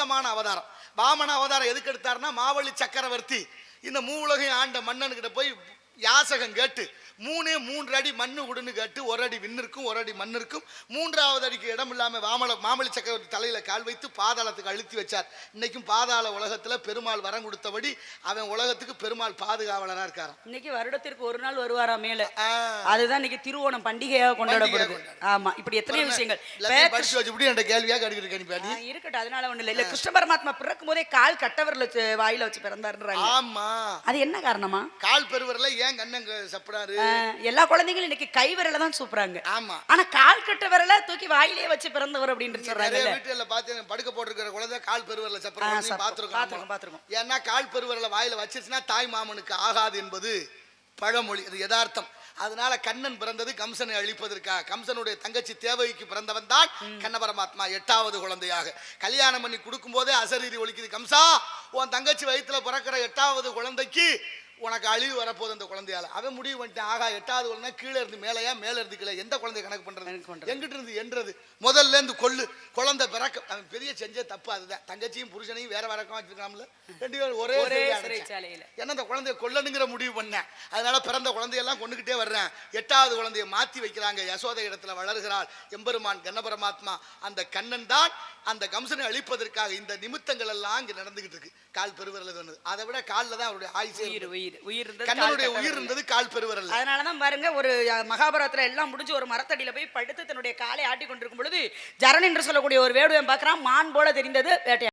உன்னதமான அவதாரம். வாமன அவதாரம் எதுக்கு எடுத்தாருன்னா, மாவழி சக்கரவர்த்தி இந்த மூவுலகையும் ஆண்ட மன்னன்கிட்ட போய் யாசகம் கேட்டு 3 அடி மண்ணு கொடுன்னு கேட்டு 1 அடி விண்ணிற்கும் 1 அடி மண்ணிற்கும் 3வது அடிக்கு இடம் இல்லாம மாமல்லி சக்கரவர்த்தி தலையில கால் வைத்து பாதாளத்துக்கு அழுத்தி வச்சார். இன்னைக்கும் பாதாள உலகத்துல பெருமாள் வரம் கொடுத்தபடி அவன் உலகத்துக்கு பெருமாள் பாதுகாவலரா இருக்காராம். இன்னைக்கு வருடத்திற்கு ஒரு நாள் வருவாரா மேல. அதுதான் இன்னைக்கு திருவோணம் பண்டிகையாக கொண்டாடப்படுது. ஆமா, இப்படி எத்தனை விஷயங்கள் படிச்சு வச்சு இப்படி என்ற கேள்வியா இருக்கட்டும். அதனால ஒண்ணு இல்ல. கிருஷ்ண பரமாத்மா பிறக்கும் போதே கால் கட்டவர்ல வாயில வச்சு பிறந்தாருன்றாங்க. ஆமா, அது என்ன காரணமா? கால் பெருவரல ஏன் கண்ணங்க சப்படாரு? எல்லா குழந்தைகளும் இன்னைக்கு கை விரல தான் சூப்பராங்க. ஆமா, ஆனா கால் கட்ட விரல தூக்கி வாயிலே வச்சு பிறந்தவர் அப்படின்னு சொல்றாங்க. வீட்டுல பாத்து படுக்க போட்டிருக்கிற குழந்தை கால் பெருவரல சப்பறாங்க பாத்துருக்கோம். ஏன்னா கால் பெருவரல வாயில வச்சிருச்சுன்னா தாய் மாமனுக்கு ஆகாது என்பது பழமொழி, அது யதார்த்தம். அதனால கண்ணன் பிறந்தது கம்சனை அழிப்பதற்காக. கம்சனுடைய தங்கச்சி தேவகிக்கு பிறந்தவன் தான் கண்ண பரமாத்மா 8வது குழந்தையாக. கல்யாணம் பண்ணி கொடுக்கும் போதே அசரீரி ஒலிக்குது, கம்சா உன் தங்கச்சி வயிற்றுல பிறக்கிற 8வது குழந்தைக்கு உனக்கு அழிவு வரப்போது அந்த குழந்தையால. அவன் முடிவு பண்ணிட்டான், ஆகா 8வது குழந்தை கீழே இருந்து மேலையா மேல இருந்து கீழே, எந்த குழந்தைய கணக்கு பண்றது, எங்கிட்ட இருந்து என்றது முதல்ல இருந்து கொள்ளு. குழந்தை பிறக்க அவன் பெரிய செஞ்ச தப்பு அதுதான். தங்கச்சியும் புருஷனையும் வேற வேறக்கமா வச்சிருக்காமல, 2 பேரும் ஒரே சிறைச்சாலையில. ஏன்னா அந்த குழந்தைய கொல்லணுங்கிற முடிவு பண்ணேன். அதனால பிறந்த குழந்தையெல்லாம் கொண்டுகிட்டே வர்றேன். 8வது குழந்தைய மாத்தி வைக்கிறாங்க. யசோதை இடத்துல வளர்கிறாள் எம்பெருமான் கண்ண பரமாத்மா. அந்த கண்ணன் தான் அந்த கம்சனை அழிப்பதற்காக இந்த நிமித்தங்கள் எல்லாம் இங்க நடந்துகிட்டு இருக்கு. கால் பெருவரல் சொன்னது, அதை விட காலில் தான் அவருடைய ஆயுசு. கண்ணனுடைய உயிர் இருந்தது கால் பெருவரல். அதனாலதான் பாருங்க, ஒரு மகாபாரதத்துல எல்லாம் முடிஞ்சு ஒரு மரத்தடியில போய் படுத்து தன்னுடைய காலை ஆட்டி கொண்டிருக்கும் பொழுது ஜரன் என்று சொல்லக்கூடிய ஒரு வேடுவன் பார்க்கிறான். மான் போல தெரிந்தது வேட்டை.